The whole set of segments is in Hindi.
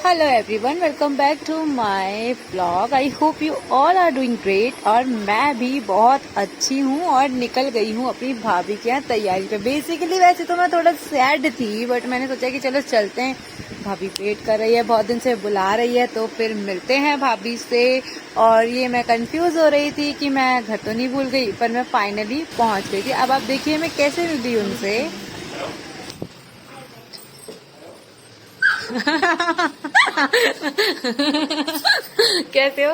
Hello everyone, welcome back to my blog. I hope you all are doing great. और मैं भी बहुत अच्छी हूँ और निकल गई हूँ अपनी भाभी के यहाँ तैयारी पे। बेसिकली वैसे तो मैं थोड़ा सैड थी, बट मैंने सोचा कि चलो चलते हैं। भाभी वेट कर रही है, बहुत दिन से बुला रही है, तो फिर मिलते हैं भाभी से। और ये मैं कंफ्यूज हो रही थी कि मैं घर तो नहीं भूल गई, पर मैं फाइनली पहुँच गई थी। अब आप देखिए मैं कैसे मिली उनसे। कैसे हो?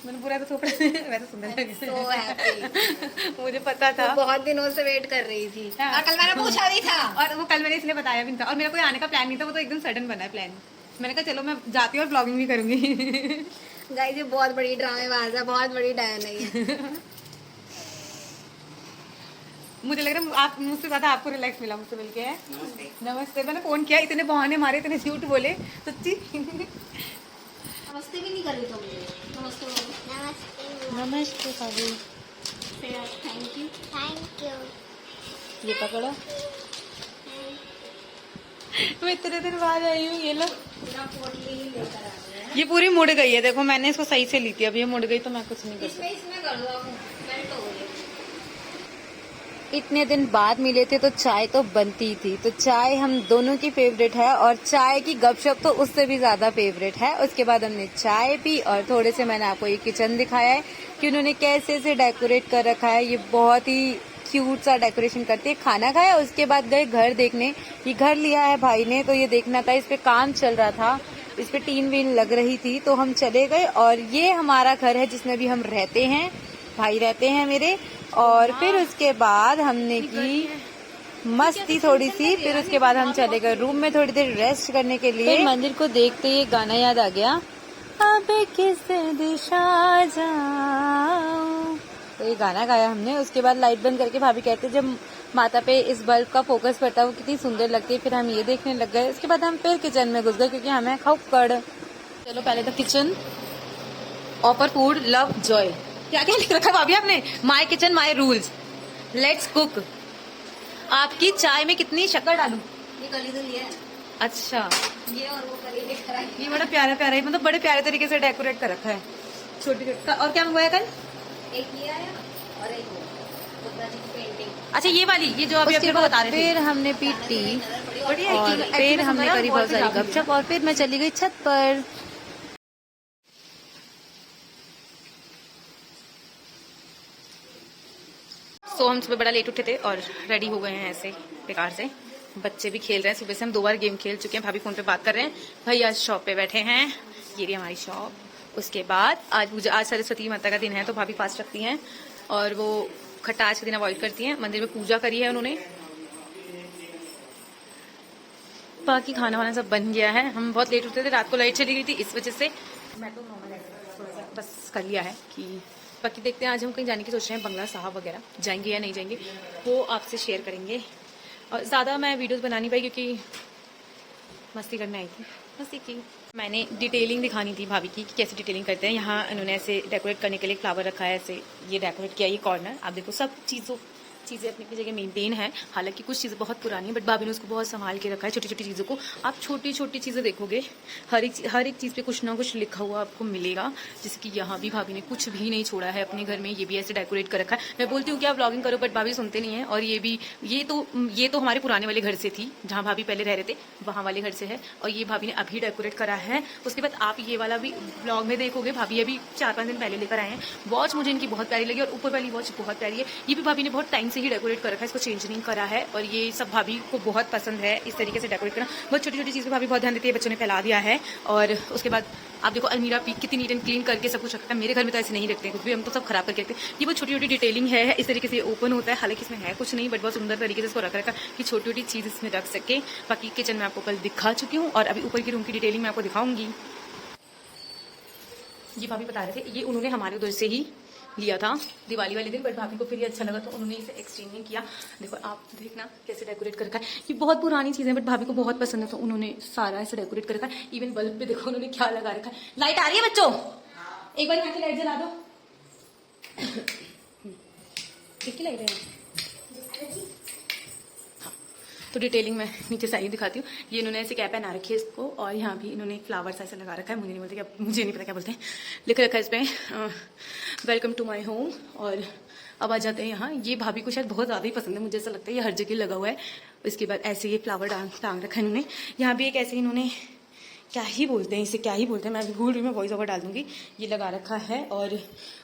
मैंने पूरा तो थोपड़ा वैसे सुंदर लगे। So happy. मुझे पता था। वो बहुत दिनों से वेट कर रही थी। हाँ। और कल मैंने पूछा भी था। और वो कल मैंने इसलिए बताया भी नहीं था, और मेरा कोई आने का प्लान नहीं था, वो तो एकदम सडन बना है प्लान। मैंने कहा चलो मैं जाती हूँ और ब्लॉगिंग भी करूंगी। गाइस ये बहुत बड़ी ड्रामेबाज है, बहुत बड़ी डायन है ये। मुझे लग रहा है आप मुझसे ज्यादा आपको रिलैक्स मिला मुझसे मिलके। है नमस्ते। मैंने फोन किया, इतने बहाने मारे, इतने झूठ बोले सच्ची। नमस्ते भी नहीं कर रही तुम मुझे। नमस्ते नमस्ते नमस्ते भाभी। Thank you. ये पकड़ो। मैं इतने दिन बाद आई हूँ। ये लो, पूरा पोटली लेकर आ गया है। ये पूरी मुड़ गई है। देखो मैंने इसको सही से ली थी, अब ये मुड़ गई तो मैं कुछ नहीं कर सकती। इसमें कर दो आप, मेल्ट हो गई। इतने दिन बाद मिले थे तो चाय तो बनती थी, तो चाय हम दोनों की फेवरेट है, और चाय की गपशप तो उससे भी ज्यादा फेवरेट है। उसके बाद हमने चाय पी और थोड़े से मैंने आपको ये किचन दिखाया है कि उन्होंने कैसे से डेकोरेट कर रखा है। ये बहुत ही क्यूट सा डेकोरेशन करती है। खाना खाया, उसके बाद गए घर देखने। ये घर लिया है भाई ने, तो ये देखना था, इस पे काम चल रहा था, इस पे टीन वीन लग रही थी, तो हम चले गए। और ये हमारा घर है जिसमें भी हम रहते हैं, भाई रहते हैं मेरे। और फिर उसके बाद हमने की मस्ती थोड़ी सी। फिर उसके बाद हम चले गए रूम में थोड़ी देर रेस्ट करने के लिए। फिर मंदिर को देखते ही गाना याद आ गया, अब किस दिशा जाऊं, तो ये गाना गाया हमने। उसके बाद लाइट बंद करके भाभी कहते जब माता पे इस बल्ब का फोकस पड़ता है वो कितनी सुंदर लगती है। फिर हम ये देखने लग गए। उसके बाद हम फिर किचन में घुस गए क्योंकि हमें खौकड़। चलो पहले तो kitchen, offer food, love, Joy. क्या क्या लिख रखा है भाभी आपने? My kitchen my rules, let's cook. आपकी चाय में कितनी शक्कर डालूं? ये गली तो है। अच्छा, ये और वो गली लेकर आई। ये बड़ा प्यारा प्यारा है, मतलब बड़े प्यारे तरीके से डेकोरेट कर रखा है। छोटी छोटी। और क्या मंगवाया कल? एक ये आया और एक वो बुद्धा जी की पेंटिंग। अच्छा ये वाली, ये जो अभी अपने को बता रहे थे। फिर हमने पी टी, और फिर हमने करी बहुत सारी गपशप, और फिर मैं चली गई छत पर। तो हम सुबह बड़ा लेट उठे थे और रेडी हो गए हैं ऐसे बेकार से। बच्चे भी खेल रहे हैं, सुबह से हम 2 बार गेम खेल चुके हैं। भाभी फोन पे बात कर रहे हैं। भाई आज शॉप पे बैठे हैं, ये रही हमारी शॉप। उसके बाद आज सरस्वती माता का दिन है, तो भाभी फास्ट रखती हैं और वो खटास के दिन अवॉइड करती हैं। मंदिर में पूजा करी है उन्होंने। बाकी खाना वाना सब बन गया है। हम बहुत लेट उठे थे, रात को लाइट चली गई थी, इस वजह से मैं तो नॉर्मल थोड़ा सा बस कर लिया है कि बाकी देखते हैं। आज हम कहीं जाने की सोच रहे हैं, बंगला साहब वगैरह जाएंगे या नहीं जाएंगे वो आपसे शेयर करेंगे। और ज़्यादा मैं वीडियोस बना नहीं पाई क्योंकि मस्ती करने आई थी, मस्ती की। मैंने डिटेलिंग दिखानी थी भाभी की कि कैसे डिटेलिंग करते हैं। यहाँ इन्होंने ऐसे डेकोरेट करने के लिए फ्लावर रखा है, ऐसे ये डेकोरेट किया। ये कॉर्नर आप देखो, सब चीज़ें अपनी अपनी जगह मेंटेन है। हालांकि कुछ चीज़ें बहुत पुरानी है, बट भाभी ने उसको बहुत संभाल के रखा है। छोटी छोटी चीज़ों को आप छोटी छोटी चीज़ें देखोगे, हर एक चीज़ पे कुछ ना कुछ लिखा हुआ आपको मिलेगा। जैसे कि यहाँ भी भाभी ने कुछ भी नहीं छोड़ा है अपने घर में, ये भी ऐसे डेकोरेट कर रखा है। मैं बोलती हूँ कि आप व्लॉगिंग करो, बट भाभी सुनते नहीं है। और ये तो हमारे पुराने वाले घर से थी, जहाँ भाभी पहले रह रहे थे, वहाँ वाले घर से है। और ये भाभी ने अभी डेकोरेट करा है। उसके बाद आप ये वाला भी ब्लॉग में देखोगे, भाभी अभी 4-5 दिन पहले लेकर आए हैं। वॉच मुझे इनकी बहुत प्यारी लगी, और ऊपर वाली वॉच बहुत प्यारी है। ये भी भाभी ने बहुत टाइम से ही डेकोरेट कर रखा है, इसको चेंज नहीं करा है। और ये सब भाभी को बहुत पसंद है इस तरीके से डेकोरेट करना। बहुत छोटी छोटी चीज़ पे भाभी बहुत ध्यान देती है। बच्चों ने फैला दिया है। और उसके बाद आप देखो अलमीरा भी कितनी नीट एंड क्लीन करके सब कुछ रखा है। मेरे घर में तो ऐसे नहीं रखते कुछ भी, हम तो सब खराब करके रखते हैं। ये बहुत छोटी छोटी डिटेलिंग है, इस तरीके से ओपन होता है। हालांकि इसमें है कुछ नहीं, बट बहुत सुंदर तरीके से इसको रख रखा कि छोटी छोटी चीज़ इसमें रख सके। बाकी किचन में आपको कल दिखा चुकी हूँ, और अभी ऊपर की रूम की डिटेलिंग मैं आपको दिखाऊंगी। ये भाभी बता रहे थे, ये उन्होंने हमारे उधर से ही लिया था दिवाली वाले दिन, बट भाभी को फिर ये अच्छा लगा तो उन्होंने इसे एक्सचेंज नहीं किया। देखो आप देखना कैसे डेकोरेट कर रखा है। ये बहुत पुरानी चीज़ है, बट भाभी को बहुत पसंद है, तो उन्होंने सारा ऐसे डेकोरेट कर रखा है। इवन बल्ब पे देखो उन्होंने क्या लगा रखा है। लाइट आ रही है बच्चों, एक बार यहाँ की लाइट जला दो। किसकी लाइट है? हाँ, तो डिटेलिंग मैं नीचे साइड दिखाती हूँ। ये इन्होंने ऐसे कैप पहना रखी है इसको, और यहाँ भी इन्होंने फ्लावर्स ऐसे लगा रखा है, मुझे नहीं पता क्या बोलते हैं, लिख रखा है इस पर वेलकम टू माई होम। और अब आ जाते हैं यहाँ, ये भाभी को शायद बहुत ज़्यादा ही पसंद है, मुझे ऐसा लगता है ये हर जगह लगा हुआ है। इसके बाद ऐसे ये फ्लावर टांग रखा है इन्होंने। यहाँ भी एक ऐसे इन्होंने क्या ही बोलते हैं इसे, क्या ही बोलते हैं, मैं भूल रही हूँ, मैं वॉइस ओवर डाल दूंगी, ये लगा रखा है। और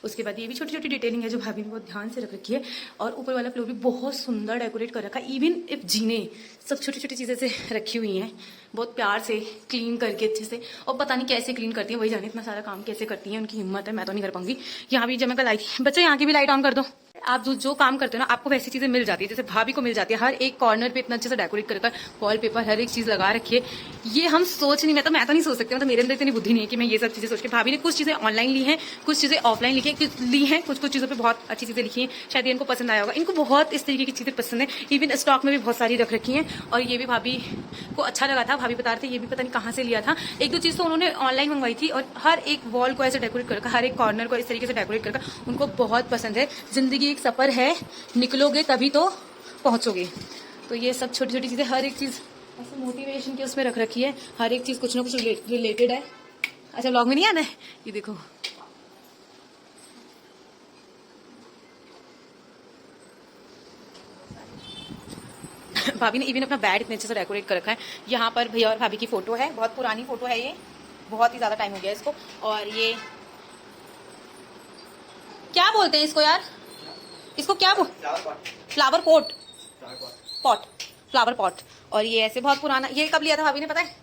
उसके बाद ये भी छोटी छोटी डिटेलिंग है जो भाभी ने बहुत ध्यान से रख रखी है। और ऊपर वाला फ्लोर भी बहुत सुंदर डेकोरेट कर रखा है, इवन इफ जीने सब छोटी छोटी चीज़ें से रखी हुई हैं, बहुत प्यार से क्लीन करके अच्छे से। और पता नहीं कैसे क्लीन करती है, वही जाने इतना सारा काम कैसे करती है, उनकी हिम्मत है, मैं तो नहीं कर पाऊंगी। यहाँ भी जब मैं कल आई थी, बच्चों यहाँ की भी लाइट ऑन कर दो। आप जो काम करते हो ना, आपको वैसी चीजें मिल जाती है, जैसे भाभी को मिल जाती है। हर एक कॉर्नर पे इतना अच्छे से डेकोरेट कर वॉल पेपर हर एक चीज लगा रखी है। ये हम सोच नहीं, मैं तो नहीं सोच सकती, मतलब मेरे अंदर इतनी बुद्धि नहीं है कि मैं ये सब चीजें सोच के। भाभी ने कुछ चीजें ऑनलाइन ली हैं, कुछ चीजें ऑफलाइन ली हैं, कुछ चीजों पे बहुत अच्छी चीजें लिखी हैं, शायद इनको पसंद आया होगा। इनको बहुत इस तरीके की चीजें पसंद है, इवन स्टॉक में भी बहुत सारी रख रखी हैं। और ये भी भाभी को अच्छा लगा था, भाभी बता रहे थे ये भी पता नहीं कहाँ से लिया था। एक दो चीज तो उन्होंने ऑनलाइन मंगवाई थी, और हर एक वॉल को ऐसे डेकोरेट कर, हर एक कॉर्नर को इस तरीके से डेकोरेट कर, उनको बहुत पसंद है। जिंदगी एक सफर है, निकलोगे तभी तो पहुंचोगे। तो ये सब छोटी छोटी चीजें, हर एक चीज ऐसे मोटिवेशन की उसमें रख रखी है, हर एक चीज कुछ ना कुछ रिलेटेड है। अच्छा व्लॉग में नहीं आना है, ये देखो भाभी ने इवन अपना बेड इतने अच्छे से डेकोरेट कर रखा है। यहाँ पर भैया और भाभी की फोटो है, बहुत पुरानी फोटो है, ये बहुत ही ज्यादा टाइम हो गया इसको। और ये क्या बोलते हैं इसको यार, इसको क्या फ्लावर पॉट फ्लावर पॉट। और ये ऐसे बहुत पुराना, ये कब लिया था भाभी ने पता है?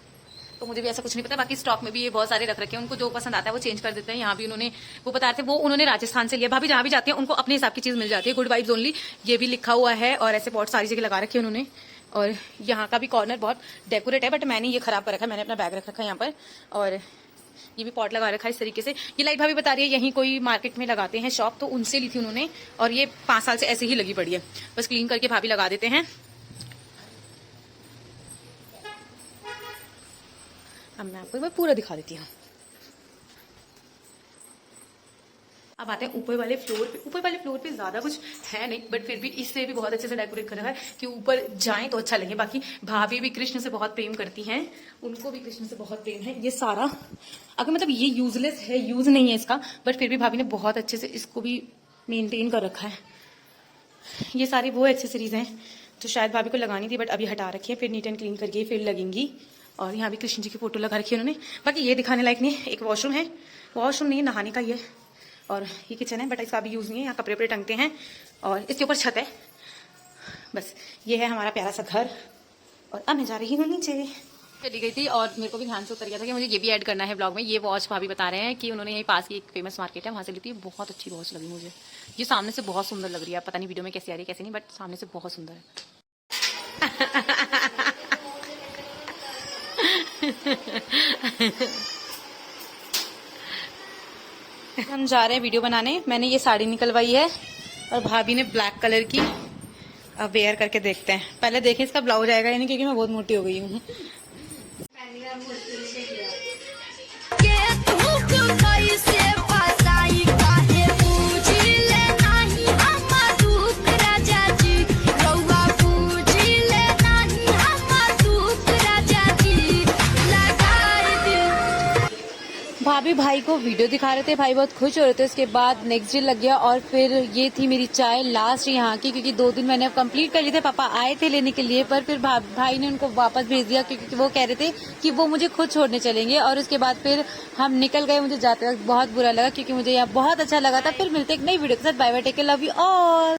तो मुझे भी ऐसा कुछ नहीं पता। बाकी स्टॉक में भी ये बहुत सारे रख रखे हैं, उनको जो पसंद आता है वो चेंज कर देते हैं। यहाँ भी उन्होंने वो बता रहे थे, वो उन्होंने राजस्थान से लिया। भाभी जहाँ भी जाती है उनको अपने हिसाब की चीज मिल जाती है, गुड वाइब्स ओनली, ये भी लिखा हुआ है। और ऐसे पॉट सारी जगह लगा रखे हैं उन्होंने। और यहाँ का भी कॉर्नर बहुत डेकोरेट है, बट मैंने ये खराब कर रखा है, मैंने अपना बैग रख रखा है यहाँ पर। और ये भी पॉट लगा रखा है इस तरीके से। ये लाइट भाभी बता रही है यहीं कोई मार्केट में लगाते हैं शॉप, तो उनसे ली थी उन्होंने। और ये 5 साल से ऐसे ही लगी पड़ी है, बस क्लीन करके भाभी लगा देते हैं। अब मैं आपको पूरा दिखा देती हूँ। अब आते हैं ऊपर वाले फ्लोर पे। ऊपर वाले फ्लोर पे ज्यादा कुछ है नहीं, बट फिर भी इससे भी बहुत अच्छे से डेकोरेट कर रखा है कि ऊपर जाएं तो अच्छा लगे। बाकी भाभी भी कृष्ण से बहुत प्रेम करती हैं, उनको भी कृष्ण से बहुत प्रेम है। ये सारा अगर मतलब ये यूजलेस है, यूज नहीं है इसका, बट फिर भी भाभी ने बहुत अच्छे से इसको भी मेंटेन कर रखा है। ये सारी वो एक्सेसरीज हैं जो शायद भाभी को लगानी थी, बट अभी हटा रखी है, फिर नीट एंड क्लीन करके फिर लगेंगी। और यहाँ भी कृष्ण जी की फोटो लगा रखी है उन्होंने। बाकी ये दिखाने लायक नहीं है। एक वॉशरूम है, वॉशरूम नहीं है, नहाने का ही है। और ये किचन है, बट इसका भी यूज नहीं है, यहाँ कपड़े वपड़े टंगते हैं। और इसके ऊपर छत है। बस ये है हमारा प्यारा सा घर। और अब मैं जा रही हूँ नीचे। चली गई थी और मेरे को भी ध्यान से उतर गया था कि मुझे ये भी ऐड करना है ब्लॉग में। ये वॉच भाभी बता रहे हैं कि उन्होंने यहीं पास की एक फेमस मार्केट है, वहां से ली थी। बहुत अच्छी वॉच लगी मुझे, ये सामने से बहुत सुंदर लग रही है। पता नहीं वीडियो में कैसी आ रही है कैसे नहीं, बट सामने से बहुत सुंदर है। हम जा रहे हैं वीडियो बनाने। मैंने ये साड़ी निकलवाई है और भाभी ने ब्लैक कलर की। अब वेयर करके देखते हैं, पहले देखें इसका ब्लाउज आएगा या नहीं, क्योंकि मैं बहुत मोटी हो गई हूँ। भाभी भाई को वीडियो दिखा रहे थे, भाई बहुत खुश हो रहे थे। उसके बाद नेक्स्ट डे लग गया और फिर ये थी मेरी चाय लास्ट यहाँ की, क्योंकि 2 दिन मैंने कंप्लीट कर लिए थे। पापा आए थे लेने के लिए, पर फिर भाई ने उनको वापस भेज दिया, क्योंकि वो कह रहे थे कि वो मुझे खुद छोड़ने चलेंगे। और उसके बाद फिर हम निकल गए। मुझे जाते वक्त बहुत बुरा लगा, क्योंकि मुझे यहाँ बहुत अच्छा लगा था। फिर मिलते एक नई वीडियो के साथ। Bye bye, take care, love you all.